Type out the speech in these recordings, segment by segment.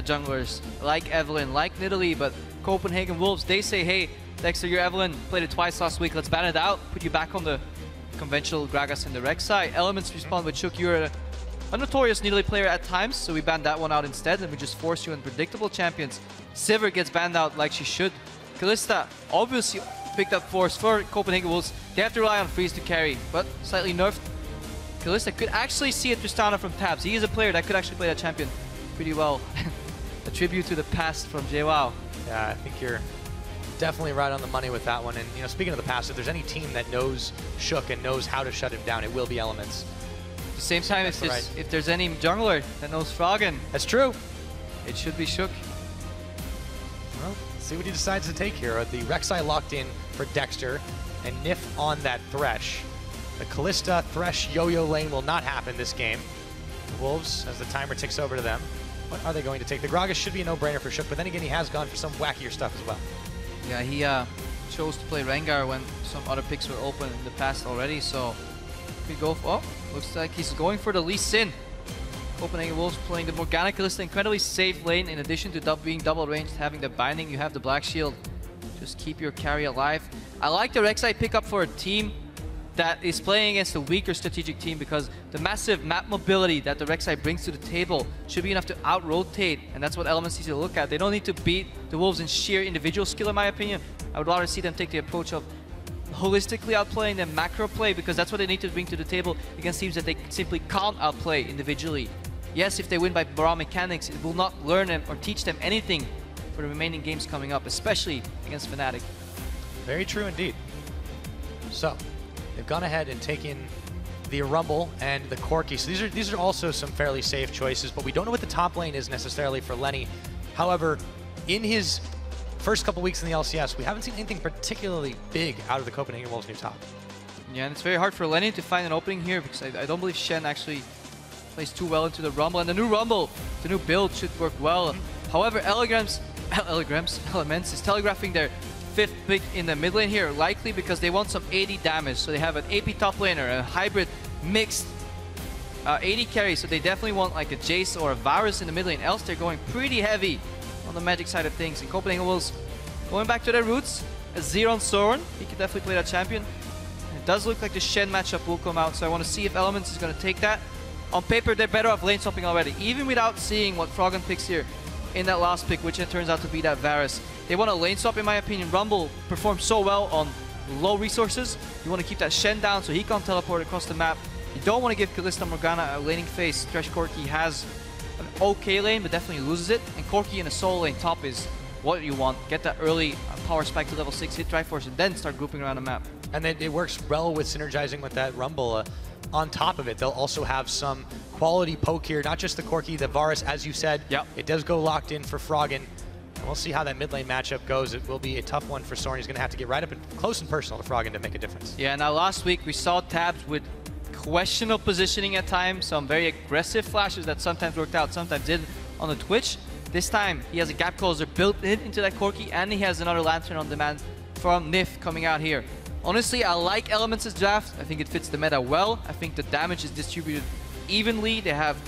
junglers like Evelynn, like Nidalee, but Copenhagen Wolves, they say, hey, Dexter, you're Evelynn, played it twice last week, let's ban it out, put you back on the conventional Gragas and the Rek'Sai. Elements respond with Shook, you're a notorious Nidalee player at times, so we banned that one out instead, and we just force you on predictable champions. Sivir gets banned out like she should. Kalista obviously picked up force for Copenhagen Wolves. They have to rely on Freeze to carry, but slightly nerfed. Kalista could actually see a Tristana from Tabzz. He is a player that could actually play that champion pretty well. A tribute to the past from Jwaow. Yeah, I think you're definitely right on the money with that one. And you know, speaking of the past, if there's any team that knows Shook and knows how to shut him down, it will be Elements. At the same time, if there's any jungler that knows Froggen, that's true. It should be Shook. Well, let's see what he decides to take here. The Rek'Sai locked in for Dexter, and Nyph on that Thresh. The Kalista Thresh yo-yo lane will not happen this game. The Wolves, as the timer ticks over to them, what are they going to take? The Gragas should be a no-brainer for Shook, but then again, he has gone for some wackier stuff as well. Yeah, he chose to play Rengar when some other picks were open in the past already, so could go for, looks like he's going for the Lee Sin. Copenhagen Wolves playing the Morgana Kalista, incredibly safe lane. In addition to being double ranged, having the binding, you have the Black Shield. Just keep your carry alive. I like the Rek'Sai pickup for a team that is playing against a weaker strategic team, because the massive map mobility that the Rek'Sai brings to the table should be enough to out-rotate, and that's what Elements needs to look at. They don't need to beat the Wolves in sheer individual skill, in my opinion. I would rather see them take the approach of holistically outplaying them macro play, because that's what they need to bring to the table against teams that they simply can't outplay individually. Yes, if they win by raw mechanics, it will not learn them or teach them anything for the remaining games coming up, especially against Fnatic. Very true indeed. So, they've gone ahead and taken the Rumble and the Corki. So these are also some fairly safe choices, but we don't know what the top lane is necessarily for Lenny. However, in his first couple weeks in the LCS, we haven't seen anything particularly big out of the Copenhagen Wolves new top. Yeah, and it's very hard for Lenny to find an opening here, because I don't believe Shen actually plays too well into the Rumble. And the new Rumble, the new build should work well. However, Elements is telegraphing their 5th pick in the mid lane here, likely because they want some AD damage. So they have an AP top laner, a hybrid mixed AD carry, so they definitely want like a Jace or a Varus in the mid lane. Else they're going pretty heavy on the magic side of things. And Copenhagen Wolves going back to their roots. Azir on Soren, he can definitely play that champion. And it does look like the Shen matchup will come out, so I want to see if Elements is going to take that. On paper, they're better off lane swapping already, even without seeing what Froggen picks here in that last pick, which it turns out to be that Varus. They want a lane swap, in my opinion. Rumble performs so well on low resources. You want to keep that Shen down so he can't teleport across the map. You don't want to give Kalista Morgana a laning phase. Thresh Corki has an okay lane, but definitely loses it. And Corki in a solo lane top is what you want. Get that early power spike to level 6, hit Triforce, and then start grouping around the map. And it works well with synergizing with that Rumble. On top of it, they'll also have some quality poke here, not just the Corki, the Varus, as you said. Yep. It does go locked in for Froggen. And we'll see how that mid lane matchup goes. It will be a tough one for Soren. He's going to have to get right up and close and personal to Froggen to make a difference. Yeah, now last week we saw Tabzz with questionable positioning at times, some very aggressive flashes that sometimes worked out, sometimes didn't on the Twitch. This time he has a gap closer built into that Corki, and he has another Lantern on demand from Nyph coming out here. Honestly, I like Elements' draft. I think it fits the meta well. I think the damage is distributed evenly. They have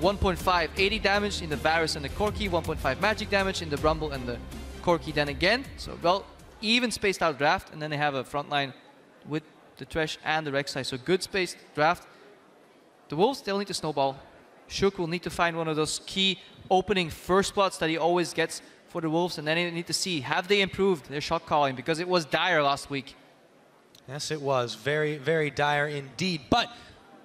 1.5 80 damage in the Varus and the Corki, 1.5 magic damage in the Rumble and the Corki then again. So, well, even spaced out draft. And then they have a front line with the Thresh and the Rek'Sai. So good spaced draft. The Wolves, they'll need to snowball. Shook will need to find one of those key opening first spots that he always gets for the Wolves. And then they need to see, have they improved their shot calling? Because it was dire last week. Yes, it was. Very, very dire indeed. But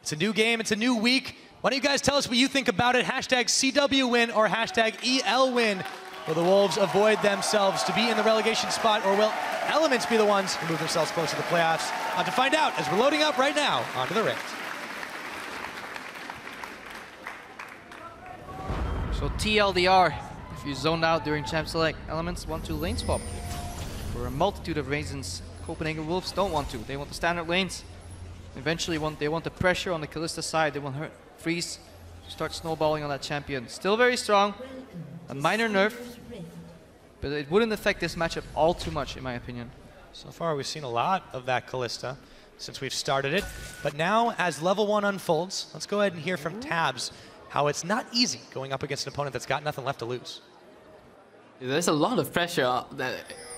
it's a new game. It's a new week. Why don't you guys tell us what you think about it? Hashtag CW win or hashtag EL win. Will the Wolves avoid themselves to be in the relegation spot, or will Elements be the ones who move themselves closer to the playoffs? To find out as we're loading up right now onto the ranked. So TLDR, if you zoned out during Champ Select, Elements want to lane swap. For a multitude of reasons, Copenhagen Wolves don't want to. They want the standard lanes. Eventually, they want the pressure on the Kalista side. They want her Freeze to start snowballing on that champion. Still very strong. A minor nerf, but it wouldn't affect this matchup all too much, in my opinion. So far, we've seen a lot of that Kalista since we've started it. But now, as level 1 unfolds, let's go ahead and hear from Tabzz how it's not easy going up against an opponent that's got nothing left to lose. There's a lot of pressure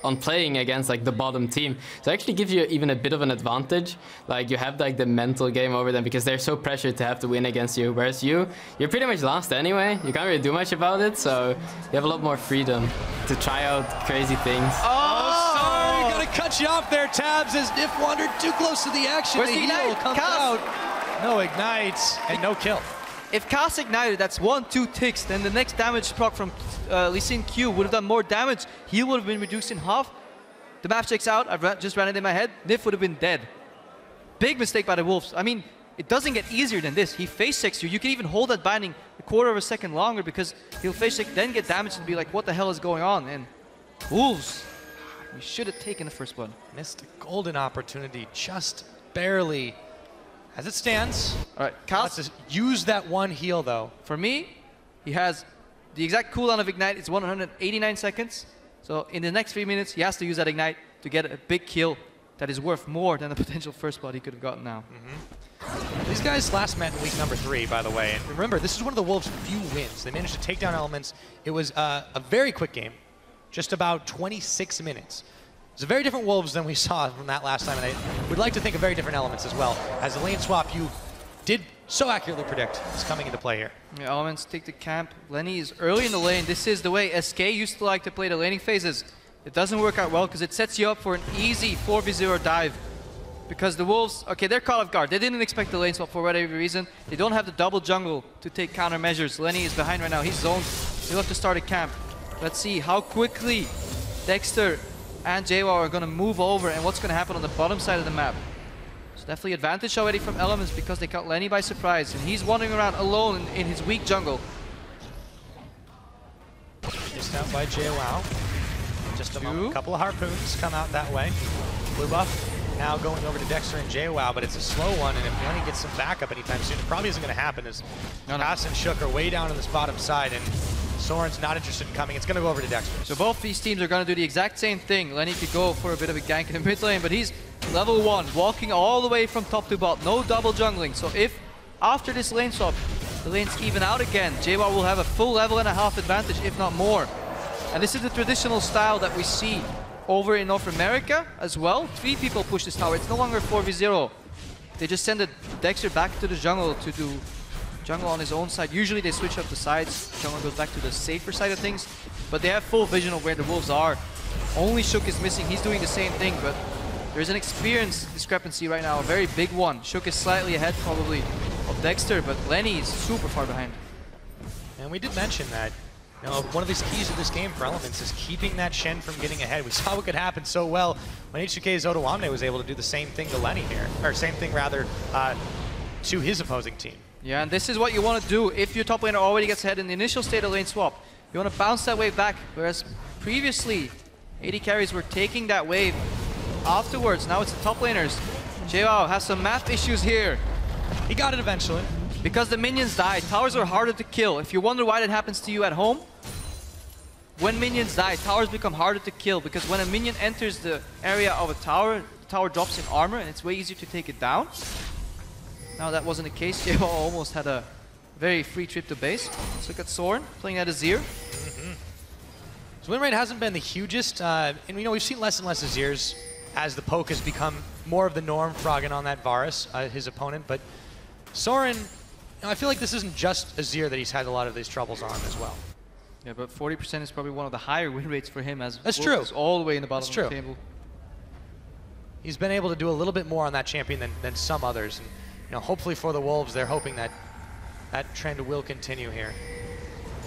on playing against like the bottom team. So it actually gives you even a bit of an advantage. Like you have like the mental game over them because they're so pressured to have to win against you. Whereas you're pretty much lost anyway. You can't really do much about it. So you have a lot more freedom to try out crazy things. Oh, sorry, gotta cut you off there, Tabzz, as Nyph wandered too close to the action. Where's the the heal ignite? comes Kaas. out. No ignites and no kill. If Kaas ignited, that's 1-2 ticks, then the next damage proc from Lee Sin Q would have done more damage. Heal would have been reduced in half. The map checks out. I've just ran it in my head. Nyph would have been dead. Big mistake by the Wolves. I mean, it doesn't get easier than this. He face checks you. You can even hold that binding a quarter of a second longer because he'll face check, then get damaged and be like, what the hell is going on? And Wolves, we should have taken the first one. Missed a golden opportunity, just barely. As it stands, all right, Kaas, let's use that one heal though. For me, he has the exact cooldown of Ignite. It's 189 seconds. So in the next 3 minutes, he has to use that Ignite to get a big kill that is worth more than the potential first blood he could have gotten now. These guys last met in week number 3, by the way. And remember, this is one of the Wolves' few wins. They managed to take down Elements. It was a very quick game, just about 26 minutes. It's a very different Wolves than we saw from that last time, and I would like to think of very different Elements as well, as the lane swap you did so accurately predict is coming into play here. Yeah, Elements take the camp. Lenny is early in the lane. This is the way SK used to like to play the laning phases. It doesn't work out well because it sets you up for an easy 4v0 dive. Because the Wolves, okay, they're caught off guard. They didn't expect the lane swap for whatever reason. They don't have the double jungle to take countermeasures. Lenny is behind right now. He's zoned. He'll have to start a camp. Let's see how quickly Dexter and Jwaow are going to move over and what's going to happen on the bottom side of the map. So definitely advantage already from Elements because they caught Lenny by surprise and he's wandering around alone in his weak jungle. Just out by Jwaow. Just a moment. A couple of harpoons come out that way. Blue buff now going over to Dexter and Jwaow, but it's a slow one, and if Lenny gets some backup anytime soon, it probably isn't going to happen as Kaas and Shook are way down on this bottom side, and Soren's not interested in coming. It's going to go over to Dexter. So both these teams are going to do the exact same thing. Lenny could go for a bit of a gank in the mid lane, but he's level 1, walking all the way from top to bot. No double jungling. So if after this lane swap, the lanes even out again, Jwaow will have a full level and a half advantage, if not more. And this is the traditional style that we see over in North America as well. 3 people push this tower. It's no longer 4v0. They just send the Dexter back to the jungle to do jungle on his own side. Usually they switch up the sides. Jungle goes back to the safer side of things. But they have full vision of where the Wolves are. Only Shook is missing. He's doing the same thing, but there's an experience discrepancy right now, a very big one. Shook is slightly ahead probably of Dexter, but Lenny is super far behind. And we did mention that one of these keys of this game for Elements is keeping that Shen from getting ahead. We saw what could happen so well when H2K's Odoamne was able to do the same thing to Lenny here, or same thing rather to his opposing team. Yeah, and this is what you want to do if your top laner already gets ahead in the initial state of lane swap. You want to bounce that wave back, whereas previously AD carries were taking that wave afterwards. Now it's the top laners. Jwaow has some math issues here. He got it eventually. Because the minions die, towers are harder to kill. If you wonder why that happens to you at home, when minions die, towers become harder to kill because when a minion enters the area of a tower, the tower drops in armor and it's way easier to take it down. Now that wasn't the case. Jwaow almost had a very free trip to base. Let's look at Soren playing at Azir. His win rate hasn't been the hugest, and we've seen less and less Azirs as the poke has become more of the norm. Froggen on that Varus, his opponent, but Soren, I feel like this isn't just Azir that he's had a lot of these troubles on as well. Yeah, but 40% is probably one of the higher win rates for him as That's true. All the way in the bottom of the table. He's been able to do a little bit more on that champion than some others. And hopefully for the Wolves, they're hoping that that trend will continue here.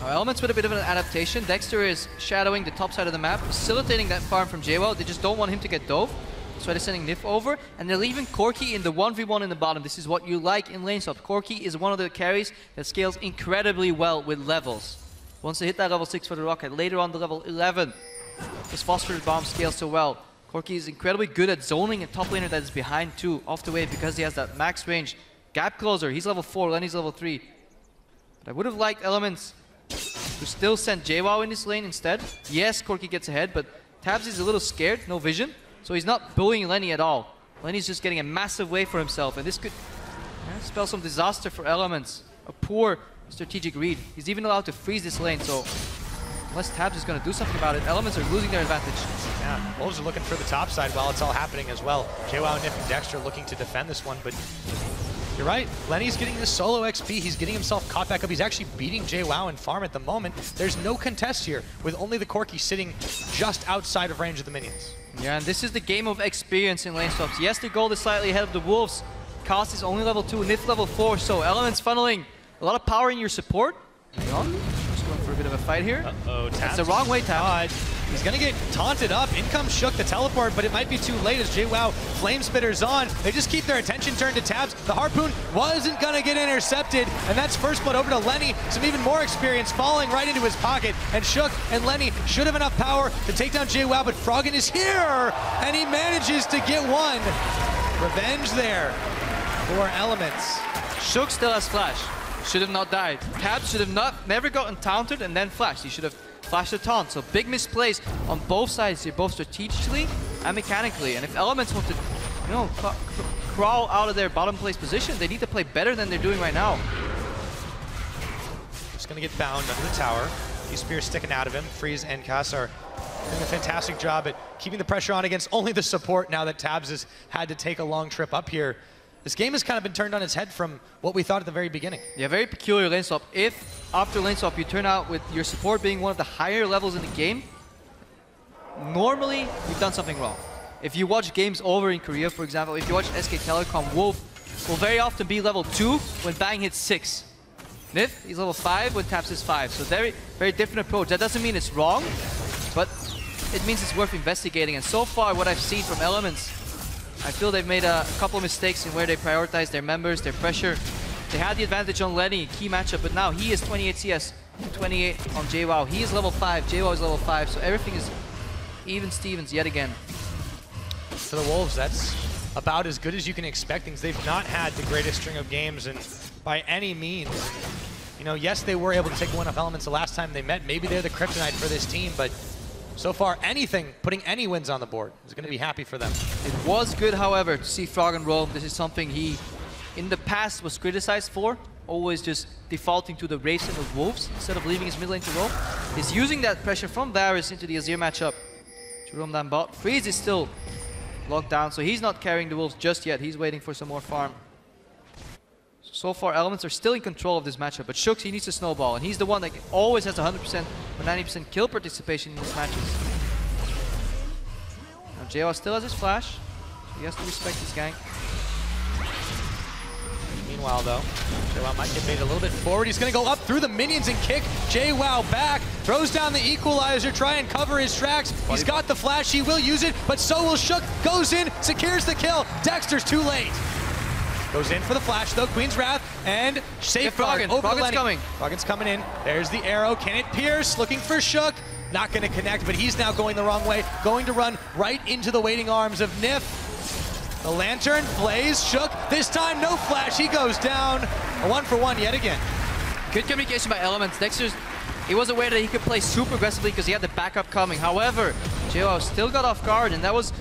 Elements with a bit of an adaptation. Dexter is shadowing the top side of the map, facilitating that farm from Jwaow. They just don't want him to get dove. So they're sending Nyph over, and they're leaving Corki in the 1v1 in the bottom. This is what you like in lane swap. Corki is one of the carries that scales incredibly well with levels. Once they hit that level 6 for the rocket, later on the level 11, this phosphorus bomb scales so well. Corki is incredibly good at zoning a top laner that is behind too, off the wave, because he has that max range gap closer. He's level 4, Lenny's level 3. But I would have liked Elements to still send Jwaow in this lane instead. Yes, Corki gets ahead, but Tabzz is a little scared, no vision. So he's not bullying Lenny at all. Lenny's just getting a massive wave for himself, and this could spell some disaster for Elements. A poor strategic read. He's even allowed to freeze this lane, so unless Tabzz is going to do something about it, Elements are losing their advantage. Yeah, Wolves are looking for the top side while it's all happening as well. Jwaow, Nyph, and Dexter looking to defend this one, but you're right. Lenny's getting the solo XP. He's getting himself caught back up. He's actually beating Jwaow in farm at the moment. There's no contest here, with only the Corki sitting just outside of range of the minions. Yeah, and this is the game of experience in lane swaps. Yes, the gold is slightly ahead of the Wolves. Kaas is only level 2, Nyph level 4, so Elements funneling a lot of power in your support. Hang on, just going for a bit of a fight here. Uh-oh, That's the wrong way, Tabzz. He's gonna get taunted up. In comes Shook the teleport, but it might be too late as Jwaow flame spitter's on. They just keep their attention turned to Tabzz. The harpoon wasn't gonna get intercepted, and that's first blood over to Lenny. Some even more experience falling right into his pocket, and Shook and Lenny should have enough power to take down Jwaow, but Froggen is here, and he manages to get one. Revenge there for Elements. Shook still has flash. Should have not died. Tabzz should have never gotten taunted and then flashed. He should have flashed the taunt. So big misplays on both sides here, both strategically and mechanically. And if Elements want to, you know, crawl out of their bottom place position, they need to play better than they're doing right now. Just gonna get bound under the tower. These spears sticking out of him. Freeze and Kaas are doing a fantastic job at keeping the pressure on against only the support now that Tabzz has had to take a long trip up here. This game has kind of been turned on its head from what we thought at the very beginning. Yeah, very peculiar lane swap. If after lane swap you turn out with your support being one of the higher levels in the game, normally you've done something wrong. If you watch games over in Korea, for example, if you watch SK Telecom, Wolf will very often be level 2 when Bang hits 6. Nyph, he's level 5 when Tabzz is 5. So very, very different approach. That doesn't mean it's wrong, but it means it's worth investigating. And so far, what I've seen from Elements, I feel they've made a couple of mistakes in where they prioritize their members, their pressure. They had the advantage on Lenny, key matchup, but now he is 28 CS, 28 on Jwaow. He is level 5, Jwaow is level 5, so everything is even Stevens yet again. For the Wolves, that's about as good as you can expect things. They've not had the greatest string of games, and by any means. You know, yes, they were able to take one off Elements the last time they met. Maybe they're the kryptonite for this team, but so far, anything, putting any wins on the board is going to be happy for them. It was good, however, to see Froggen roam. This is something he, in the past, was criticized for. Always just defaulting to the Wraiths and the Wolves instead of leaving his mid lane to roam. He's using that pressure from Varus into the Azir matchup to roam down bot. Freeze is still locked down, so he's not carrying the Wolves just yet. He's waiting for some more farm. So far, Elements are still in control of this matchup, but Shooks, he needs to snowball, and he's the one that always has 100% or 90% kill participation in these matches. Now, Jwaow still has his flash, so he has to respect his gank. Meanwhile, though, Jwaow might get made a little bit forward. He's going to go up through the minions and kick Jwaow back. Throws down the equalizer, try and cover his tracks. He's got the flash, he will use it, but so will Shook. Goes in, secures the kill. Dexter's too late. Goes in for the flash though, Queen's Wrath, and safeguard over Froggen's Lenny. coming. Froggen's coming in. There's the arrow. Can it pierce? Looking for Shook. Not going to connect, but he's now going the wrong way. Going to run right into the waiting arms of Nyph. The lantern, Blaze, Shook. This time, no flash. He goes down. A 1-for-1 yet again. Good communication by Elements. Dexter's, he was aware that he could play super aggressively because he had the backup coming. However, Jwaow still got off guard, and that was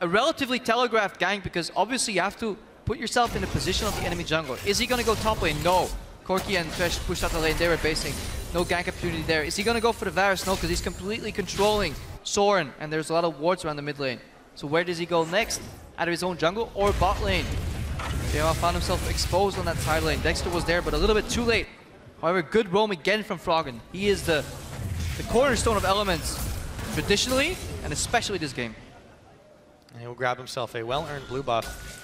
a relatively telegraphed gank because obviously you have to put yourself in the position of the enemy jungler. Is he going to go top lane? No. Corki and Thresh pushed out the lane. They were basing. No gank opportunity there. Is he going to go for the Varus? No, because he's completely controlling Soren, and there's a lot of wards around the mid lane. So where does he go next? Out of his own jungle or bot lane? Jwaow found himself exposed on that side lane. Dexter was there, but a little bit too late. However, good roam again from Froggen. He is the cornerstone of Elements, traditionally, and especially this game. And he will grab himself a well-earned blue buff.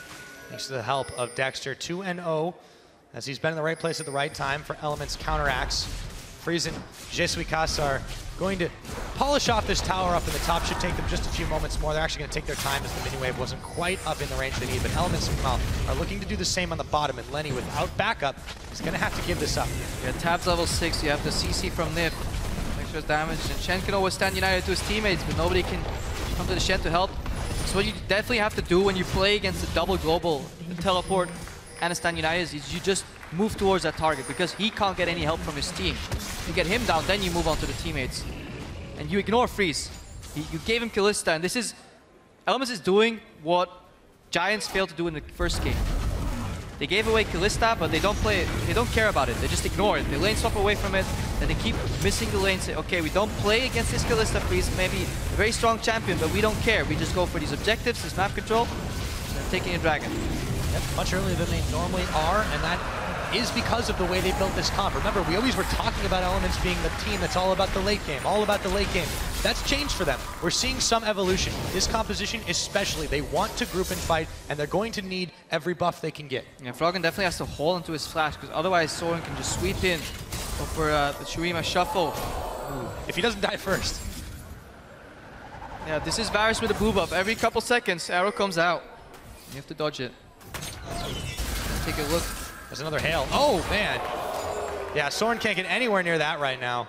Thanks to the help of Dexter, 2-0, as he's been in the right place at the right time for Elements counteracts. Freeze and Suis Kaas are going to polish off this tower up in the top. Should take them just a few moments more. They're actually going to take their time as the mini wave wasn't quite up in the range they need. But Elements, meanwhile, are looking to do the same on the bottom. And Lenny, without backup, is going to have to give this up. Yeah, Tabzz level 6. You have the CC from Nyph. Extra damage. And Shen can always stand united to his teammates, but nobody can come to the Shen to help. So what you definitely have to do when you play against a double global, a teleport, and a stand united is you just move towards that target because he can't get any help from his team. You get him down, then you move on to the teammates. And you ignore Freeze. You gave him Kalista, and this is... Elements is doing what Giants failed to do in the first game. They gave away Kalista, but they don't play it. They don't care about it. They just ignore it. They lane swap away from it, and they keep missing the lane. Say, okay, we don't play against this Kalista, please. Maybe a very strong champion, but we don't care. We just go for these objectives, this map control, and taking a dragon. Yep, much earlier than they normally are, and that is because of the way they built this comp. Remember, we always were talking about Elements being the team that's all about the late game, all about the late game. That's changed for them. We're seeing some evolution. This composition especially, they want to group and fight, and they're going to need every buff they can get. Yeah, Froggen definitely has to hold onto his flash, because otherwise Soren can just sweep in for the Shurima shuffle. Ooh. If he doesn't die first. Yeah, this is Varus with a blue buff. Every couple seconds, arrow comes out. You have to dodge it. Take a look. There's another hail. Oh, man. Yeah, Soren can't get anywhere near that right now.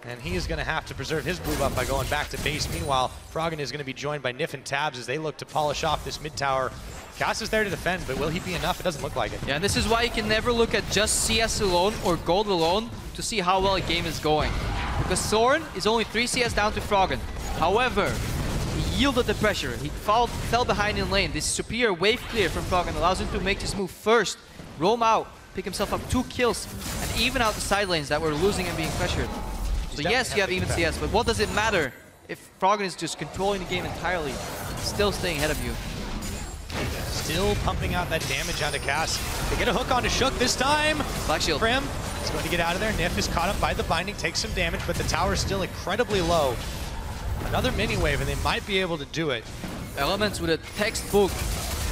And he is going to have to preserve his blue buff by going back to base. Meanwhile, Froggen is going to be joined by Nyph and Tabzz as they look to polish off this mid tower. Kaas is there to defend, but will he be enough? It doesn't look like it. Yeah, and this is why you can never look at just CS alone or gold alone to see how well a game is going. Because Soren is only 3 CS down to Froggen. However, he yielded the pressure. He fell behind in lane. This superior wave clear from Froggen allows him to make this move first, roam out, pick himself up 2 kills, and even out the side lanes that were losing and being pressured. So yes, you have even CS, but what does it matter if Froggen is just controlling the game entirely, still staying ahead of you? Still pumping out that damage onto Kaas. They get a hook onto Shook this time. Black shield. Prim is going to get out of there. Nyph is caught up by the binding, takes some damage, but the tower is still incredibly low. Another mini wave, and they might be able to do it. Elements with a textbook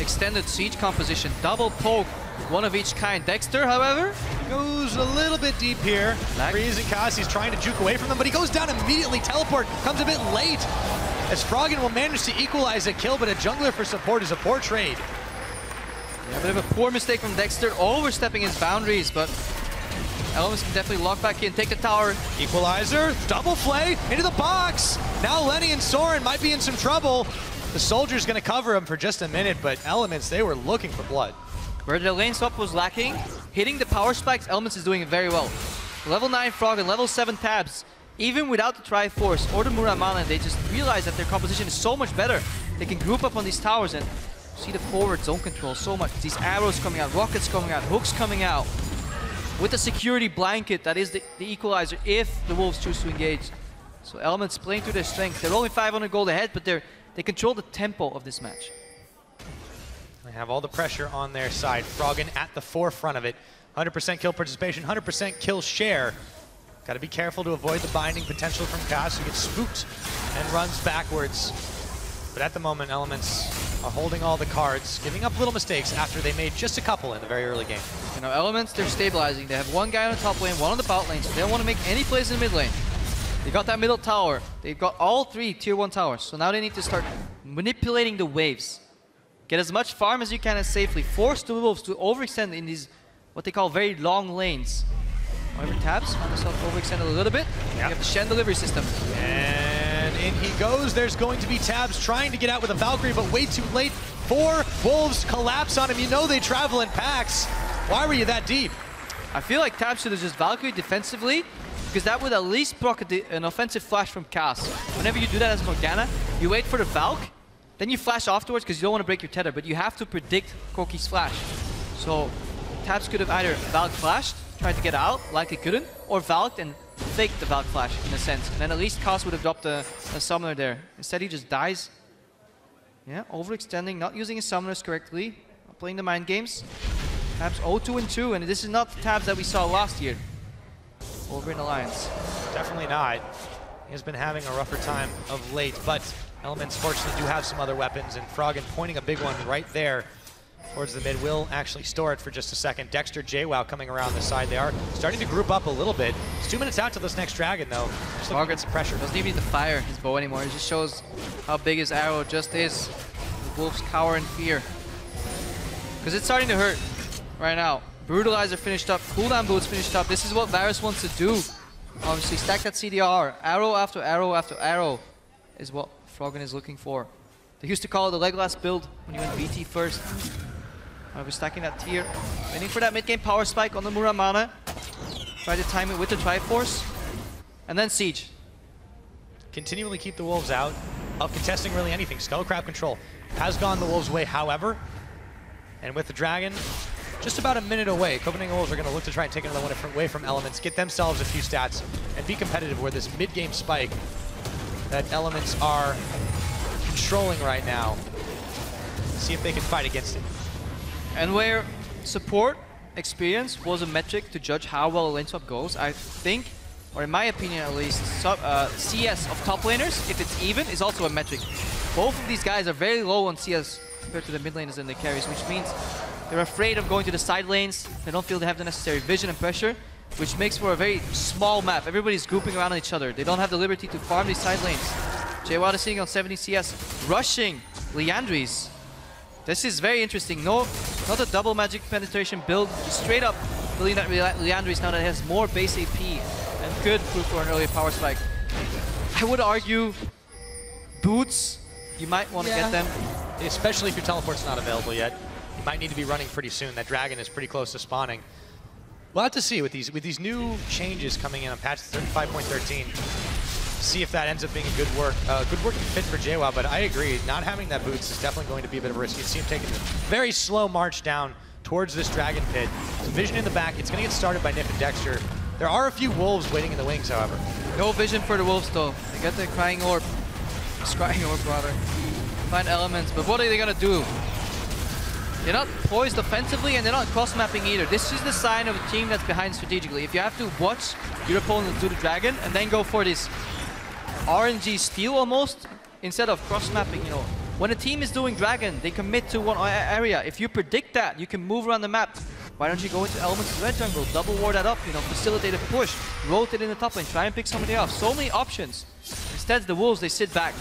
extended siege composition, double poke, one of each kind. Dexter, however, goes a little bit deep here. Freezing Kaas, he's trying to juke away from them, but he goes down immediately. Teleport comes a bit late, as Froggen will manage to equalize a kill, but a jungler for support is a poor trade. Yeah, a bit of a poor mistake from Dexter, overstepping his boundaries, but Elements can definitely lock back in, take the tower. Equalizer, double flay into the box. Now Lenny and Soren might be in some trouble. The soldier's gonna cover him for just a minute, but Elements, they were looking for blood. Where the lane swap was lacking, hitting the power spikes, Elements is doing it very well. Level 9 Froggen, level 7 Tabzz. Even without the Triforce or the Morgana, they just realize that their composition is so much better. They can group up on these towers and see the forward zone control so much. These arrows coming out, rockets coming out, hooks coming out. With the security blanket, that is the equalizer if the Wolves choose to engage. So Elements playing to their strength. They're only 500 gold ahead, but they control the tempo of this match. They have all the pressure on their side. Froggen at the forefront of it. 100% kill participation, 100% kill share. Got to be careful to avoid the binding potential from Kaas, who gets spooked and runs backwards. But at the moment, Elements are holding all the cards, giving up little mistakes after they made just a couple in the very early game. You know, Elements, they're stabilizing. They have one guy on the top lane, one on the bot lane, so they don't want to make any plays in the mid lane. They got that middle tower. They've got all 3 tier 1 towers, so now they need to start manipulating the waves. Get as much farm as you can as safely. Force the Wolves to overextend in these, what they call very long lanes. However, Tabzz found himself overextended a little bit. Yep. You have the Shen delivery system. And in he goes. There's going to be Tabzz trying to get out with a Valkyrie, but way too late. 4 Wolves collapse on him. You know they travel in packs. Why were you that deep? I feel like Tabzz should have just Valkyrie defensively, because that would at least proc an offensive flash from Kaas. Whenever you do that as Morgana, you wait for the Valk, then you flash afterwards because you don't want to break your tether, but you have to predict Corki's flash. So Tabzz could have either Valk flashed, tried to get out, likely couldn't, or Valked and faked the Valk flash in a sense. And then at least Kaas would have dropped a summoner there. Instead he just dies. Yeah, overextending, not using his summoners correctly, not playing the mind games. Tabzz 0-2-2, and this is not the Tabzz that we saw last year over in Alliance. Definitely not. He has been having a rougher time of late, but Elements fortunately do have some other weapons, and Froggen pointing a big one right there towards the mid. Will actually store it for just a second. Dexter, Jwaow coming around the side. They are starting to group up a little bit. It's 2 minutes out till this next dragon, though. Just looking at some pressure. Doesn't even need to fire his bow anymore. It just shows how big his arrow just is. The Wolves cower in fear. Because it's starting to hurt right now. Brutalizer finished up. Cooldown boots finished up. This is what Varus wants to do. Obviously, stack that CDR. Arrow after arrow after arrow is what Froggen is looking for. They used to call it the Legolas build when you went BT first. We're stacking that tier. Waiting for that mid-game power spike on the Morgana. Try to time it with the Triforce. And then Siege. Continually keep the Wolves out of contesting really anything. Skullcrab control has gone the Wolves' way, however. And with the Dragon, just about a minute away. Copenhagen Wolves are going to look to try and take another one away from Elements, get themselves a few stats, and be competitive where this mid-game spike that Elements are controlling right now. See if they can fight against it. And where support experience was a metric to judge how well a lane swap goes, I think, or in my opinion at least, CS of top laners, if it's even, is also a metric. Both of these guys are very low on CS compared to the mid laners and the carries, which means they're afraid of going to the side lanes. They don't feel they have the necessary vision and pressure, which makes for a very small map. Everybody's grouping around on each other. They don't have the liberty to farm these side lanes. Jwaow is sitting on 70 CS, rushing Liandry's. This is very interesting. No, not a double magic penetration build, just straight up building that Liandry's now that it has more base AP and could prove for an earlier power spike. I would argue boots, you might want to get them. Especially if your teleport's not available yet. You might need to be running pretty soon. That dragon is pretty close to spawning. We'll have to see with these new changes coming in on patch 5.13. See if that ends up being a good working fit for Jwaow, but I agree, not having that boots is definitely going to be a bit of a risk. You see him taking a very slow march down towards this dragon pit. Some vision in the back. It's going to get started by Nyph and Dexter. There are a few wolves waiting in the wings, however. No vision for the wolves though. They get the crying orb. Scrying orb rather. Find elements, but what are they going to do? They're not poised offensively and they're not cross-mapping either. This is the sign of a team that's behind strategically. If you have to watch your opponent do the dragon and then go for this RNG steal almost, instead of cross-mapping, you know. When a team is doing dragon, they commit to one area. If you predict that, you can move around the map. Why don't you go into Elements' red jungle, double ward that up, you know, facilitate a push, rotate in the top lane, try and pick somebody off. So many options. Instead, the Wolves, they sit back.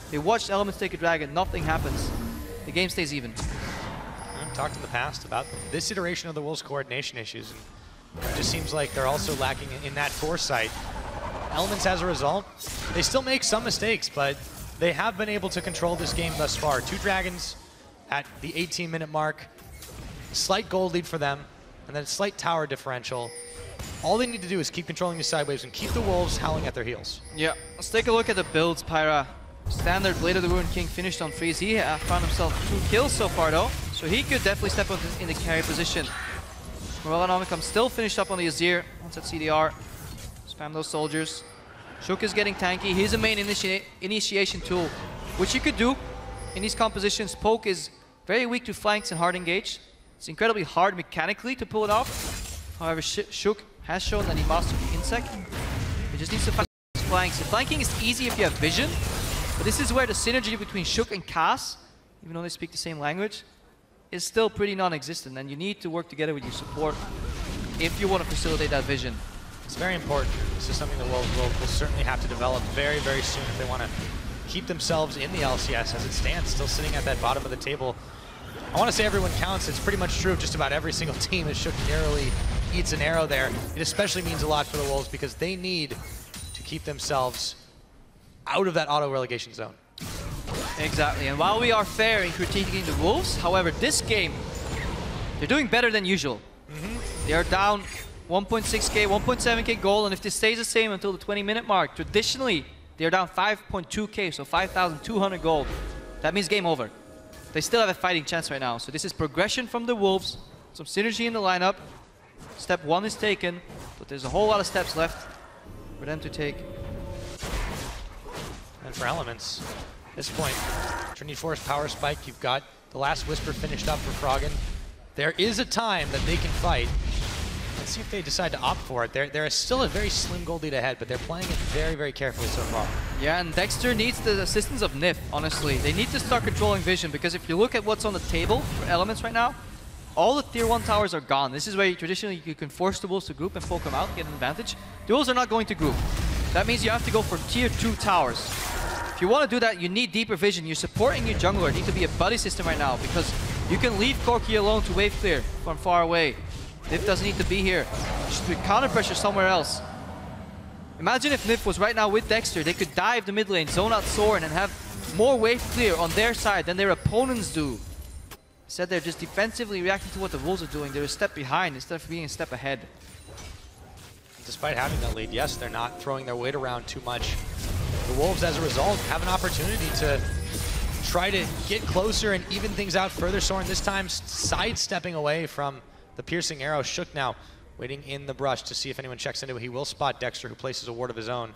They watch Elements take a dragon, nothing happens. The game stays even. I've talked in the past about this iteration of the Wolves' coordination issues, and it just seems like they're also lacking in that foresight. Elements, as a result, they still make some mistakes, but they have been able to control this game thus far. 2 dragons at the 18-minute mark, slight gold lead for them, and then a slight tower differential. All they need to do is keep controlling these side waves and keep the Wolves howling at their heels. Yeah, let's take a look at the builds, Pyra. Standard Blade of the Ruined King finished on freeze. He found himself 2 kills so far though, so he could definitely step up in the carry position. Morgana still finished up on the Azir, once at CDR. Spam those soldiers. Shook is getting tanky. He's a main initiation tool, which you could do in these compositions. Poke is very weak to flanks and hard engage. It's incredibly hard mechanically to pull it off. However, Shook has shown that he mastered the insect. He just needs to find his flanks. And flanking is easy if you have vision, but this is where the synergy between Shook and Kaas, even though they speak the same language, is still pretty non-existent, and you need to work together with your support if you want to facilitate that vision. It's very important. This is something the Wolves will certainly have to develop very, very soon if they want to keep themselves in the LCS as it stands, still sitting at that bottom of the table. I want to say everyone counts. It's pretty much true of just about every single team as Shook narrowly eats an arrow there. It especially means a lot for the Wolves because they need to keep themselves out of that auto-relegation zone. Exactly, and while we are fair in critiquing the Wolves, however, this game, they're doing better than usual. They are down 1.6k, 1.7k gold, and if this stays the same until the 20-minute mark, traditionally, they're down 5.2k, so 5,200 gold. That means game over. They still have a fighting chance right now, so this is progression from the Wolves, some synergy in the lineup. Step 1 is taken, but there's a whole lot of steps left for them to take. And for Elements, at this point, Trinity Force power spike, you've got the last Whisper finished up for Froggen. There is a time that they can fight. Let's see if they decide to opt for it. There is still a very slim gold lead ahead, but they're playing it very, very carefully so far. Yeah, and Dexter needs the assistance of Nyph, honestly. They need to start controlling vision, because if you look at what's on the table for Elements right now, all the tier 1 towers are gone. This is where traditionally you can force the Wolves to group and poke them out, get an advantage. The Wolves are not going to group. That means you have to go for tier 2 towers. If you want to do that, you need deeper vision. Your support and your jungler need to be a buddy system right now, because you can leave Corki alone to wave clear from far away. Nyph doesn't need to be here. You should be counter pressure somewhere else. Imagine if Nyph was right now with Dexter. They could dive the mid lane, zone out Soren, and have more wave clear on their side than their opponents do. Instead, they're just defensively reacting to what the Wolves are doing. They're a step behind instead of being a step ahead. Despite having that lead, yes, they're not throwing their weight around too much. The Wolves, as a result, have an opportunity to try to get closer and even things out further. Soren this time sidestepping away from the piercing arrow. Shook now waiting in the brush to see if anyone checks into it. He will spot Dexter, who places a ward of his own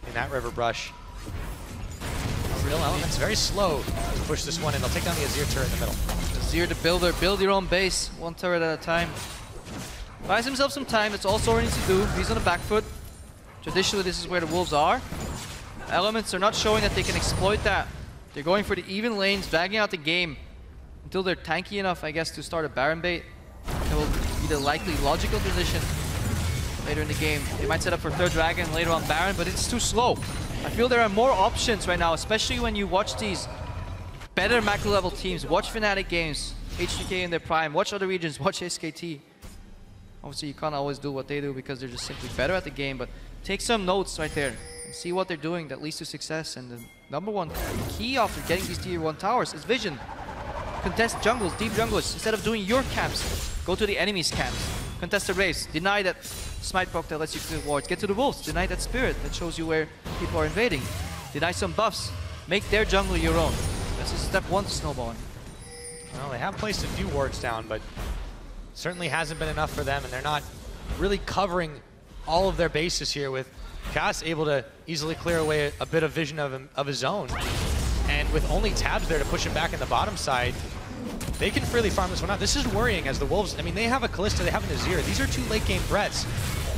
in that river brush. Real Element's very slow to push this one in. They'll take down the Azir turret in the middle. Azir the builder, build your own base, one turret at a time. Buys himself some time, that's all Soren needs to do. He's on the back foot. Traditionally, this is where the Wolves are. Elements are not showing that they can exploit that. They're going for the even lanes, dragging out the game until they're tanky enough, I guess, to start a Baron bait. That will be the likely logical position later in the game. They might set up for third dragon, later on Baron, but it's too slow. I feel there are more options right now, especially when you watch these better macro level teams. Watch Fnatic games, HDK in their prime, watch other regions, watch SKT. Obviously you can't always do what they do because they're just simply better at the game, but take some notes right there and see what they're doing that leads to success. And the number one key after getting these tier 1 towers is vision. Contest jungles, deep jungles. Instead of doing your camps, go to the enemy's camps. Contest the race, deny that smite proc that lets you clear wards. Get to the wolves, deny that spirit that shows you where people are invading. Deny some buffs, make their jungle your own. That's just step 1 to snowballing. Well, they have placed a few wards down, but certainly hasn't been enough for them, and they're not really covering all of their bases here, with Kaas able to easily clear away a bit of vision of his own. And with only Tabzz there to push him back in the bottom side, they can freely farm this one out. This is worrying as the Wolves, I mean, they have a Kalista, they have an Azir. These are 2 late game threats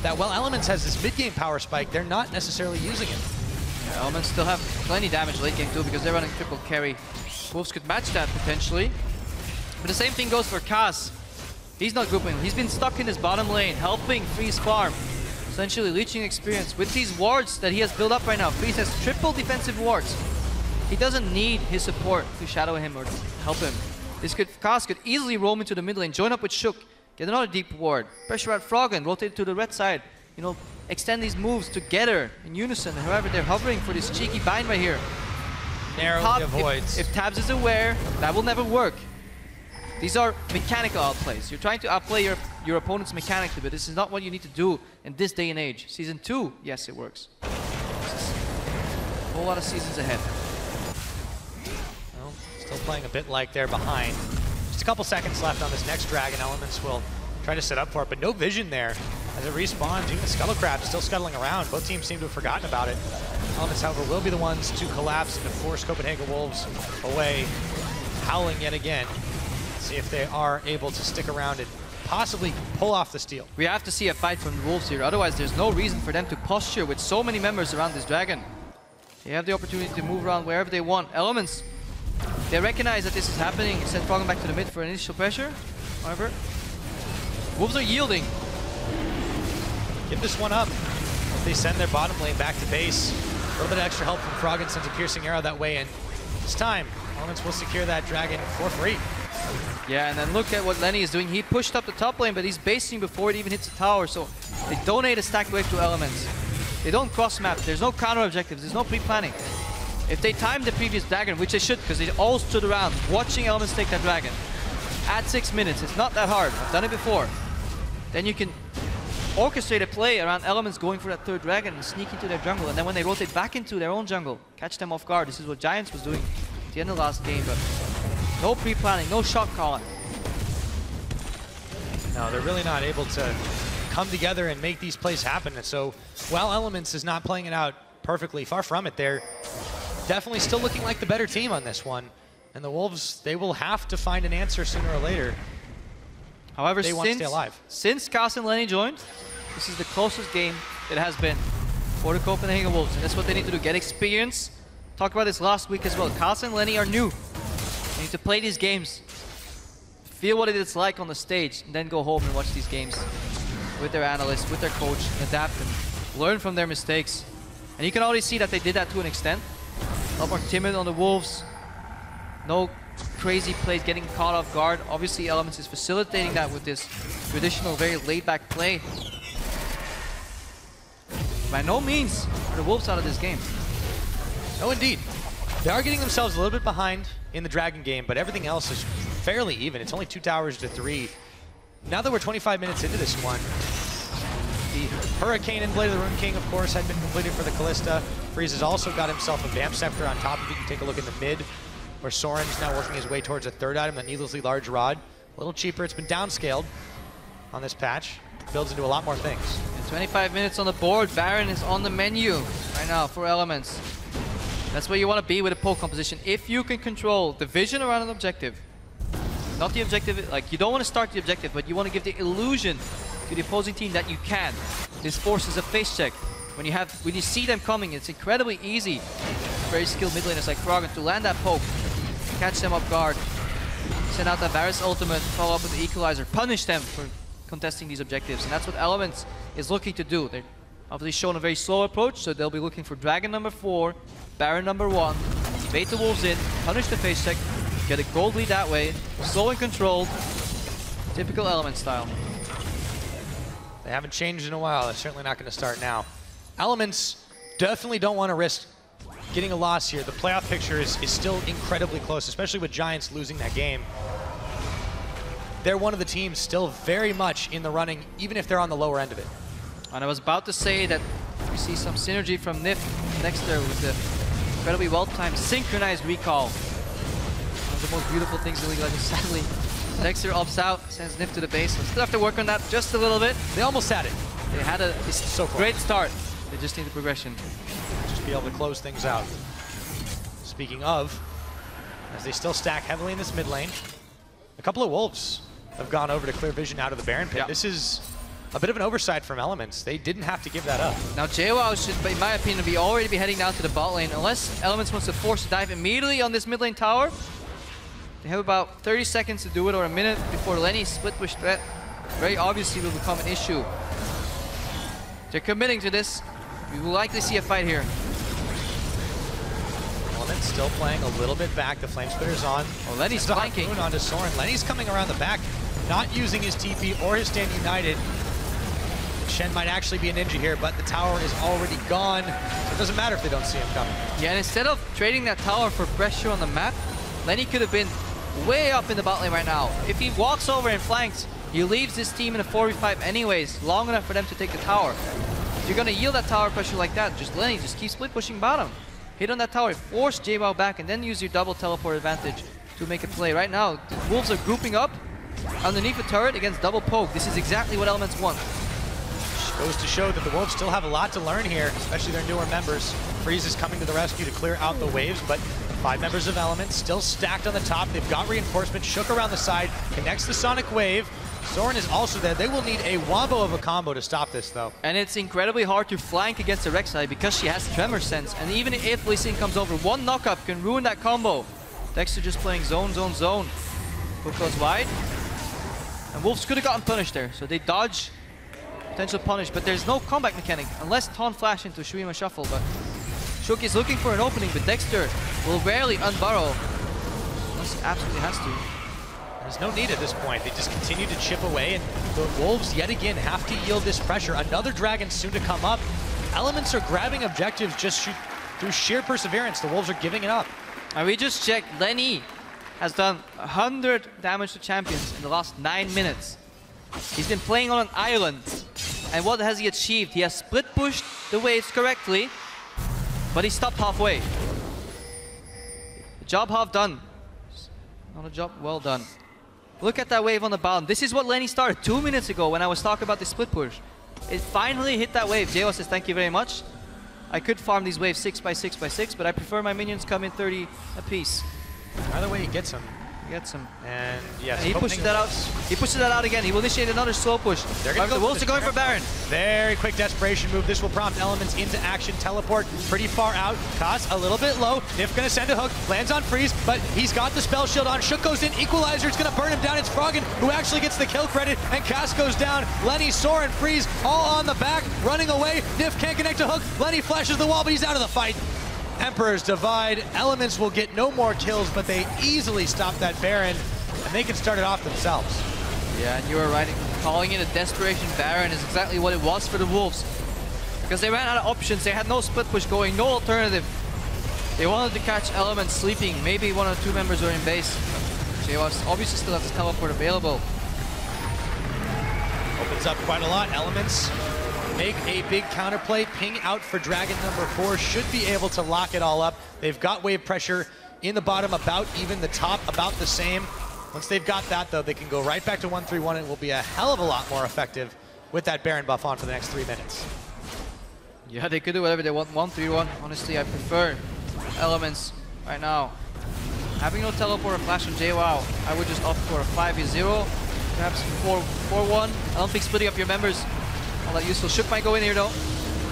that, while Elements has this mid game power spike, they're not necessarily using it. Yeah, Elements still have plenty damage late game too because they're running triple carry. Wolves could match that potentially. But the same thing goes for Kaas. He's not grouping. He's been stuck in his bottom lane, helping Freeze farm. Essentially leeching experience. With these wards that he has built up right now, Freeze has triple defensive wards. He doesn't need his support to shadow him or help him. Kaas could easily roam into the mid lane, join up with Shook, get another deep ward, pressure out Froggen, rotate to the red side, you know, extend these moves together in unison. However, they're hovering for this cheeky bind right here. Narrowly avoids. If Tabzz is aware, that will never work. These are mechanical outplays. You're trying to outplay your opponents mechanically, but this is not what you need to do in this day and age. Season 2, yes, it works. A whole lot of seasons ahead. Well, still playing a bit like they're behind. Just a couple seconds left on this next dragon. Elements will try to set up for it, but no vision there as it respawns. Even the Scuttle Crab is still scuttling around. Both teams seem to have forgotten about it. Elements, however, will be the ones to collapse and to force Copenhagen Wolves away, howling yet again. See if they are able to stick around and possibly pull off the steal. We have to see a fight from the Wolves here, otherwise there's no reason for them to posture with so many members around this dragon. They have the opportunity to move around wherever they want. Elements, they recognize that this is happening, send Froggen back to the mid for initial pressure. However, Wolves are yielding. Give this one up. They send their bottom lane back to base. A little bit of extra help from Froggen, sends a piercing arrow that way, and this time, Elements will secure that dragon for free. Yeah, and then look at what Lenny is doing. He pushed up the top lane, but he's basing before it even hits the tower, so they donate a stacked wave to Elements. They don't cross-map, there's no counter objectives, there's no pre-planning. If they timed the previous dragon, which they should, because they all stood around watching Elements take that dragon, at 6 minutes, it's not that hard, I've done it before, then you can orchestrate a play around Elements going for that third dragon and sneak into their jungle, and then when they rotate back into their own jungle, catch them off guard. This is what Giants was doing at the end of the last game, but no pre-planning, no shot calling. No, they're really not able to come together and make these plays happen. And so while Elements is not playing it out perfectly, far from it, they're definitely still looking like the better team on this one. And the Wolves, they will have to find an answer sooner or later. However, they want to stay alive. Since Kaas and Lenny joined, this is the closest game it has been for the Copenhagen Wolves. And that's what they need to do, get experience. Talked about this last week as well. Kaas and Lenny are new. They need to play these games, feel what it's like on the stage, and then go home and watch these games with their analysts, with their coach, and adapt and learn from their mistakes. And you can already see that they did that to an extent. A lot more timid on the Wolves. No crazy plays, getting caught off guard. Obviously, Elements is facilitating that with this traditional, very laid-back play. By no means are the Wolves out of this game. No, indeed. They are getting themselves a little bit behind in the Dragon game, but everything else is fairly even. It's only 2 towers to 3. Now that we're 25 minutes into this one, the Hurricane and Blade of the Rune King, of course, had been completed for the Kalista. Freeze has also got himself a Vamp Scepter on top. If you can take a look in the mid, where Soren's now working his way towards a third item, a needlessly large rod. A little cheaper, it's been downscaled. on this patch. Builds into a lot more things. And 25 minutes on the board. Baron is on the menu right now for Elements. That's where you want to be with a poke composition. If you can control the vision around an objective, not the objective, like you don't want to start the objective, but you want to give the illusion to the opposing team that you can. This forces a face check. When you see them coming, it's incredibly easy. Very skilled mid laners like Froggen to land that poke, catch them off guard, send out that Varus ultimate, follow up with the equalizer, punish them for contesting these objectives. And that's what Elements is looking to do. They're obviously shown a very slow approach, so they'll be looking for Dragon number 4, Baron number 1, bait the wolves in, punish the face check, get a gold lead that way, slow and controlled, typical Element style. They haven't changed in a while. They're certainly not going to start now. Elements definitely don't want to risk getting a loss here. The playoff picture is still incredibly close, especially with Giants losing that game. They're one of the teams still very much in the running, even if they're on the lower end of it. And I was about to say that we see some synergy from Nyph and Dexter with the incredibly well-timed synchronized recall. One of the most beautiful things in League of Legends, sadly. Dexter opts out, sends Nyph to the base. So still have to work on that just a little bit. They almost had it. They had a great start. They just need the progression. Just be able to close things out. Speaking of, as they still stack heavily in this mid lane, a couple of wolves have gone over to clear vision out of the Baron pit. Yeah. This is a bit of an oversight from Elements. They didn't have to give that up. Now Jwaow should, in my opinion, already be heading down to the bot lane, unless Elements wants to force a dive immediately on this mid lane tower. They have about 30 seconds to do it, or a minute before Lenny's split push threat very obviously will become an issue. They're committing to this. We will likely see a fight here. Elements still playing a little bit back. The Flame Spitter's on. Oh, Lenny's flanking. Onto Soren. Lenny's coming around the back, not using his TP or his Stand United. Shen might actually be a ninja here, but the tower is already gone. So it doesn't matter if they don't see him coming. Yeah, and instead of trading that tower for pressure on the map, Lenny could have been way up in the bot lane right now. If he walks over and flanks, he leaves this team in a 4v5 anyways, long enough for them to take the tower. If you're gonna yield that tower pressure like that, Lenny, just keep split pushing bottom. Hit on that tower, force Jwaow back, and then use your double teleport advantage to make a play. Right now, the wolves are grouping up underneath the turret against double poke. This is exactly what Elements want. Goes to show that the wolves still have a lot to learn here, especially their newer members. Freeze is coming to the rescue to clear out the waves, but 5 members of Elements still stacked on the top. They've got reinforcement. Shook around the side, connects the Sonic Wave. Soren is also there. They will need a wombo of a combo to stop this, though. And it's incredibly hard to flank against the Rek'Sai because she has Tremor Sense. And even if Lee Sin comes over, one knockup can ruin that combo. Dexter just playing zone, zone, zone. Hook goes wide. And wolves could have gotten punished there, so they dodge potential punish, but there's no comeback mechanic unless Taunt flash into Shuima Shuffle. But Shook is looking for an opening, but Dexter will rarely unburrow unless he absolutely has to. There's no need at this point. They just continue to chip away, and the wolves yet again have to yield this pressure. Another dragon soon to come up. Elements are grabbing objectives just through sheer perseverance. The wolves are giving it up. And we just checked. Lenny has done 100 damage to champions in the last 9 minutes. He's been playing on an island. And what has he achieved? He has split pushed the waves correctly, but he stopped halfway. Job half done. Not a job well done. Look at that wave on the bottom. This is what Lenny started 2 minutes ago when I was talking about the split push. It finally hit that wave. Jwaow says, thank you very much. I could farm these waves 6x6x6, but I prefer my minions come in 30 apiece. Either way, he gets them. He gets them. And yes, and he pushes that out. He pushes that out again. He will initiate another slow push. The wolves are going for Baron. Very quick desperation move. This will prompt Elements into action. Teleport pretty far out. Kaas a little bit low. Nyph gonna send a hook. Lands on Freeze, but he's got the spell shield on. Shook goes in. Equalizer is gonna burn him down. It's Froggen who actually gets the kill credit, and Kaas goes down. Lenny, Soren, Freeze all on the back, running away. Nyph can't connect a hook. Lenny flashes the wall, but he's out of the fight. Emperor's Divide. Elements will get no more kills, but they easily stop that Baron, and they can start it off themselves. Yeah, and you were right. Calling it a desperation Baron is exactly what it was for the wolves. Because they ran out of options. They had no split push going, no alternative. They wanted to catch Elements sleeping. Maybe 1 or 2 members were in base. Jwaow obviously still has his teleport available. Opens up quite a lot. Elements make a big counterplay. Ping out for Dragon number 4. Should be able to lock it all up. They've got wave pressure in the bottom about even, the top about the same. Once they've got that, though, they can go right back to 1-3-1 and it will be a hell of a lot more effective with that Baron buff on for the next 3 minutes. Yeah, they could do whatever they want. 1-3-1. Honestly, I prefer Elements right now. Having no teleport or flash on Jwaow, I would just opt for a 5v0, perhaps 4-1. I don't think splitting up your members all that useful. Shook might go in here though.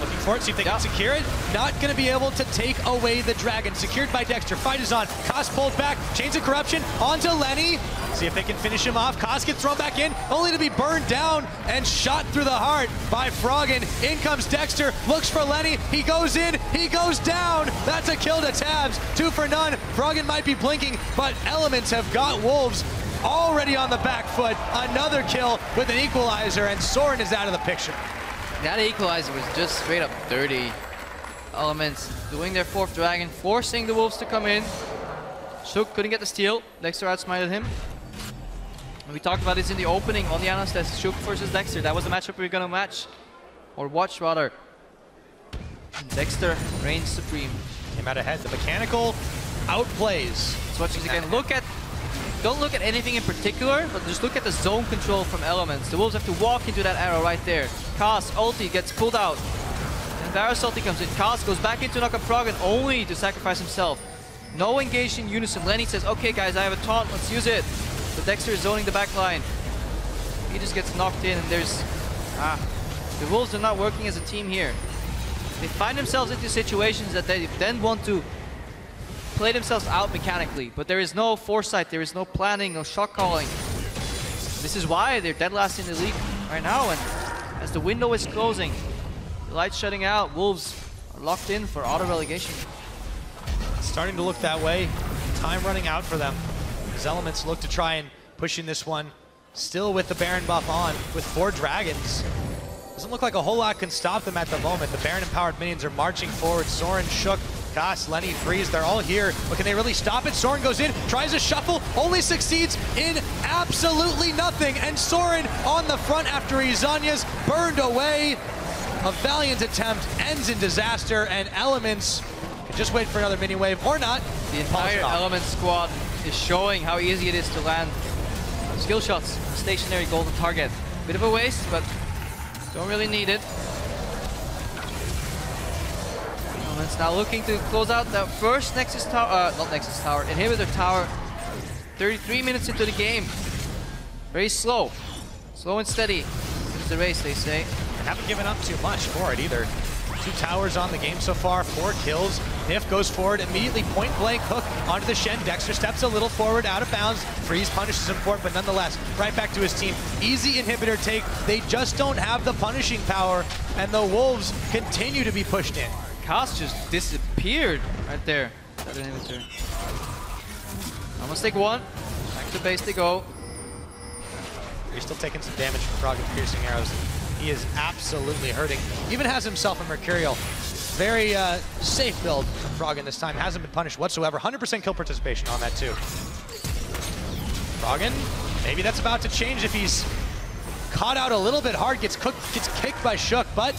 Looking for it, see if they can secure it. Not going to be able to take away the dragon. Secured by Dexter. Fight is on. Kaas pulled back. Chains of Corruption onto Lenny. See if they can finish him off. Kaas gets thrown back in, only to be burned down and shot through the heart by Froggen. In comes Dexter. Looks for Lenny. He goes in. He goes down. That's a kill to Tabzz. 2 for none. Froggen might be blinking, but Elements have got Wolves already on the back foot. Another kill with an equalizer, and Soren is out of the picture. That equalizer was just straight up dirty. Elements doing their 4th dragon, forcing the Wolves to come in. Shook couldn't get the steal. Dexter outsmited him. And we talked about this in the opening on the analyst test. Shook versus Dexter. That was the matchup we were gonna match. Or watch rather. And Dexter reigns supreme. Came out ahead. The mechanical outplays. Let's watch this again. Don't look at anything in particular, but just look at the zone control from Elements. The Wolves have to walk into that arrow right there. Kaas ulti gets pulled out. And Varus ulti comes in. Kaas goes back into knock up Froggen only to sacrifice himself. No engaged in unison. Lenny says, okay guys, I have a taunt, let's use it. But Dexter is zoning the back line. He just gets knocked in and there's... the Wolves are not working as a team here. They find themselves into situations that they then want to play themselves out mechanically, but there is no foresight, there is no planning, no shot calling. This is why they're dead last in the league right now, and as the window is closing, the light's shutting out, Wolves are locked in for auto relegation. It's starting to look that way. Time running out for them. As Elements look to try and push in this one, still with the Baron buff on, with 4 dragons. Doesn't look like a whole lot can stop them at the moment. The Baron empowered minions are marching forward. Soren, Shook, Kaas, Lenny, Freeze, they're all here. But can they really stop it? Soren goes in, tries a shuffle, only succeeds in absolutely nothing. And Soren on the front after Izanya's burned away. A valiant attempt ends in disaster, and Elements can just wait for another mini wave or not. The entire Element squad is showing how easy it is to land skill shots, stationary golden target. Bit of a waste, but don't really need it. Elements now looking to close out the first Nexus Tower, not Nexus Tower, Inhibitor Tower. 33 minutes into the game. Very slow. Slow and steady. It's the race, they say. And haven't given up too much for it either. 2 towers on the game so far, 4 kills. Nyph goes forward, immediately point blank hook onto the Shen. Dexter steps a little forward, out of bounds. Freeze punishes him for it, but nonetheless, right back to his team. Easy inhibitor take. They just don't have the punishing power, and the Wolves continue to be pushed in. Kaas just disappeared right there. That inhibitor. Almost take 1. Back to base they go. He's still taking some damage from Froggen's piercing arrows. He is absolutely hurting. Even has himself a Mercurial. Very safe build from Froggen this time. Hasn't been punished whatsoever. 100% kill participation on that too. Froggen, maybe that's about to change if he's caught out a little bit hard. Gets kicked by Shook, but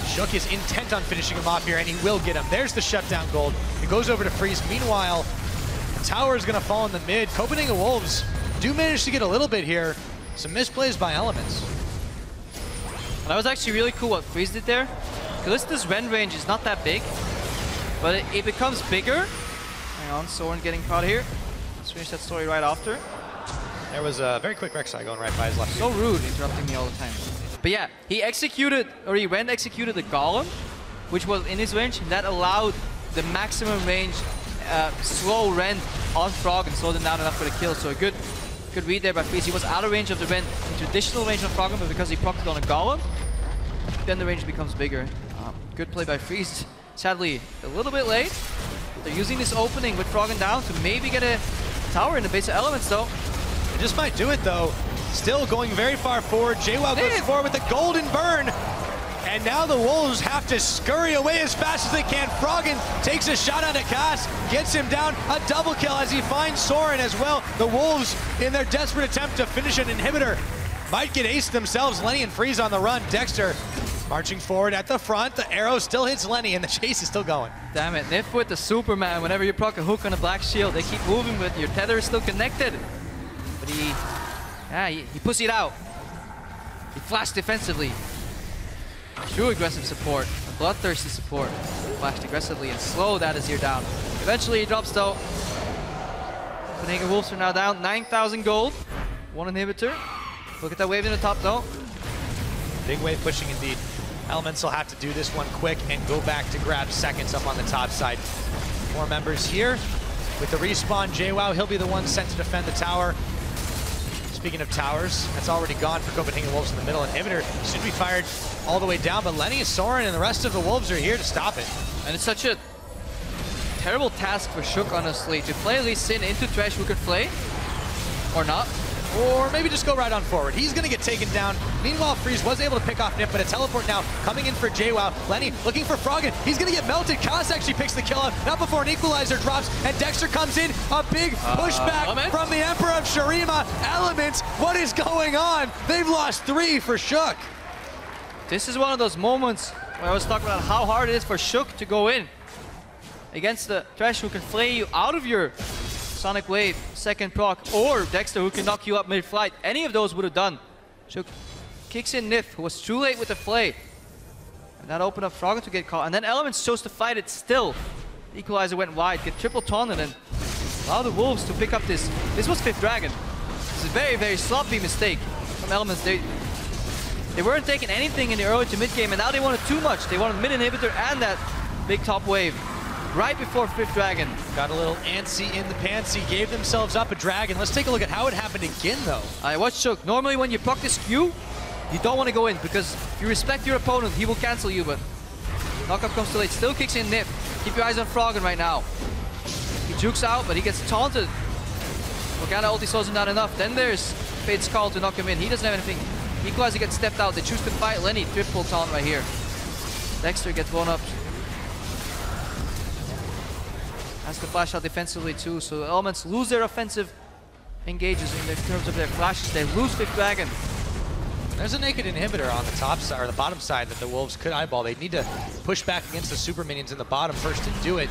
Shook is intent on finishing him off here, and he will get him. There's the shutdown gold. It goes over to Freeze. Meanwhile, the tower is going to fall in the mid. Copenhagen Wolves do manage to get a little bit here. Some misplays by Elements. Well, that was actually really cool what Freeze did there. Kalista's Ren range is not that big, but it becomes bigger. Hang on, Soren getting caught here. Let's finish that story right after. There was a very quick Rek'Sai going right by his left. So rude, interrupting me all the time. But yeah, he executed the Golem, which was in his range, and that allowed the maximum range slow Ren on Frog and slowed him down enough for the kill. So a good read there by Freeze. He was out of range of the Ren in traditional range on Froggen, but because he procced it on a Golem, then the range becomes bigger. Good play by Freeze. Sadly, a little bit late. They're using this opening with Froggen down to maybe get a tower in the base of Elements though. It just might do it though. Still going very far forward. Jwaow goes forward with the golden burn. And now the Wolves have to scurry away as fast as they can. Froggen takes a shot onto Kaas, gets him down. A double kill as he finds Soren as well. The Wolves, in their desperate attempt to finish an inhibitor, might get aced themselves. Lenny and Freeze on the run. Dexter Marching forward at the front, the arrow still hits Lenny, and the chase is still going. Damn it, Nyph with the Superman. Whenever you proc a hook on a black shield, they keep moving, but your tether is still connected. But he pussied out. He flashed defensively. True aggressive support, a bloodthirsty support. Flashed aggressively and slowed that Azir down. Eventually he drops though. Copenhagen Wolves are now down 9,000 gold. One inhibitor. Look at that wave in the top though. Big wave pushing indeed. Elements will have to do this one quick and go back to grab seconds up on the top side. 4 members here. With the respawn, Jwaow, he'll be the one sent to defend the tower. Speaking of towers, that's already gone for Copenhagen Wolves in the middle. Inhibitor should be fired all the way down, but Lenny, Soren, and the rest of the Wolves are here to stop it. And it's such a terrible task for Shook, honestly, to play Lee Sin into Thresh, who could play, or not. Or maybe just go right on forward. He's going to get taken down. Meanwhile, Freeze was able to pick off Nyph, but a teleport now coming in for Jwaow. Lenny looking for Froggen. He's going to get melted. Kaas actually picks the kill out, not before an equalizer drops, and Dexter comes in. A big pushback from the Emperor of Shurima. Elements, what is going on? They've lost 3 for Shook. This is one of those moments where I was talking about how hard it is for Shook to go in against the Thresh, who can flay you out of your Sonic Wave, second proc, or Dexter, who can knock you up mid-flight. Any of those would have done. Shook kicks in Nyph, who was too late with the flay. And that opened up Froggen to get caught. And then Elements chose to fight it still. The equalizer went wide, get triple taunted, and allow the Wolves to pick up this. This was 5th Dragon. This is a very, very sloppy mistake from Elements. They weren't taking anything in the early to mid game, and now they wanted too much. They wanted mid inhibitor and that big top wave. Right before 5th Dragon. Got a little antsy in the pantsy, gave themselves up a dragon. Let's take a look at how it happened again, though. I watched Shook. Normally when you proc this Q, you don't want to go in, because if you respect your opponent, he will cancel you, but knockup comes too late. Still kicks in Nyph. Keep your eyes on Froggen right now. He jukes out, but he gets taunted. Morgana ulti slows him down enough. Then there's Fate's Call to knock him in. He doesn't have anything. Equalizer gets stepped out. They choose to fight Lenny. Triple taunt right here. Dexter gets blown up. Has to flash out defensively too, so Elements lose their offensive engages in terms of their flashes. They lose 5th Dragon. There's a naked inhibitor on the top side, or the bottom side, that the Wolves could eyeball. They need to push back against the super minions in the bottom first to do it.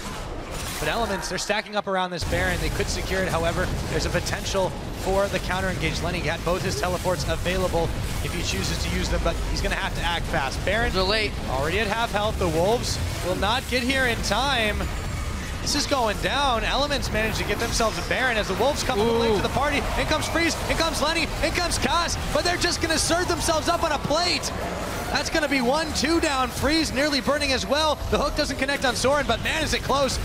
But Elements, they're stacking up around this Baron. They could secure it, however, there's a potential for the counter engage. Lenny got both his teleports available if he chooses to use them, but he's going to have to act fast. Baron late. Already at half health. The Wolves will not get here in time. This is going down. Elements managed to get themselves a Baron as the Wolves come late to the party. In comes Freeze, in comes Lenny, in comes Kaas, but they're just gonna serve themselves up on a plate. That's gonna be 1-2 down. Freeze nearly burning as well. The hook doesn't connect on Soren, but man, is it close.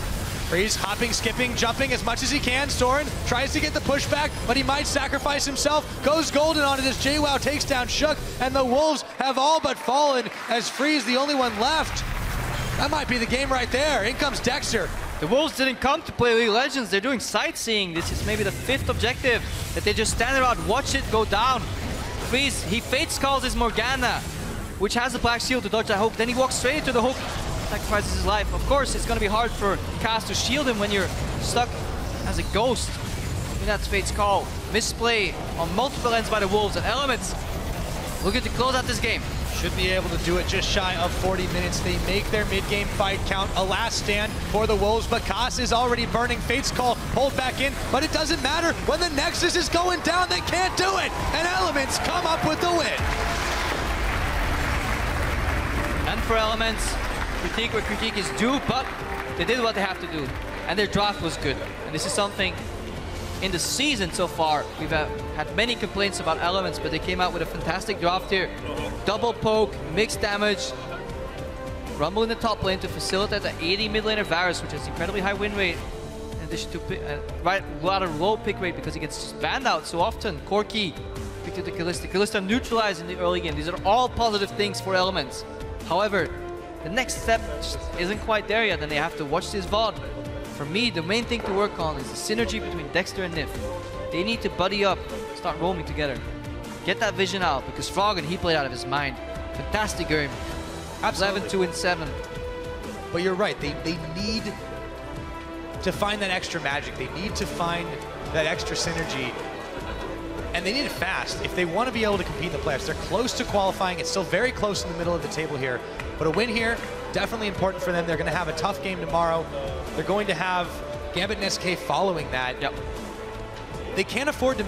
Freeze hopping, skipping, jumping as much as he can. Soren tries to get the pushback, but he might sacrifice himself. Goes golden on it as Jwaow takes down Shook, and the Wolves have all but fallen as Freeze the only one left. That might be the game right there. In comes Dexter. The Wolves didn't come to play League of Legends. They're doing sightseeing. This is maybe the 5th objective, that they just stand around, watch it go down. Freeze, he Fates calls his Morgana, which has a black shield to dodge that hook. Then he walks straight into the hook, sacrifices his life. Of course, it's going to be hard for Kaas to shield him when you're stuck as a ghost in that Fates call. Misplay on multiple ends by the Wolves, and Elements looking to close out this game. Should be able to do it just shy of 40 minutes. They make their mid-game fight count. A last stand for the Wolves, but Kaas is already burning. Fate's Call pulled back in, but it doesn't matter. When the Nexus is going down, they can't do it. And Elements come up with the win. And for Elements, critique where critique is due, but they did what they have to do. And their draft was good. And this is something in the season so far, we've had many complaints about Elements, but they came out with a fantastic draft here. Double poke, mixed damage, Rumble in the top lane to facilitate the 80 mid laner Varus, which has incredibly high win rate, in addition to rather low pick rate because he gets banned out so often. Corki picked up the Kalista. Kalista neutralized in the early game. These are all positive things for Elements. However, the next step just isn't quite there yet, and they have to watch this VOD. For me, the main thing to work on is the synergy between Dexter and Nyph. They need to buddy up, start roaming together. Get that vision out, because Froggen, he played out of his mind. Fantastic game. 11-2-7. But you're right, they need to find that extra magic. They need to find that extra synergy. and they need it fast if they want to be able to compete in the playoffs. They're close to qualifying. It's still very close in the middle of the table here, but a win here, definitely important for them. They're going to have a tough game tomorrow. They're going to have Gambit and SK following that. Yep. They can't afford to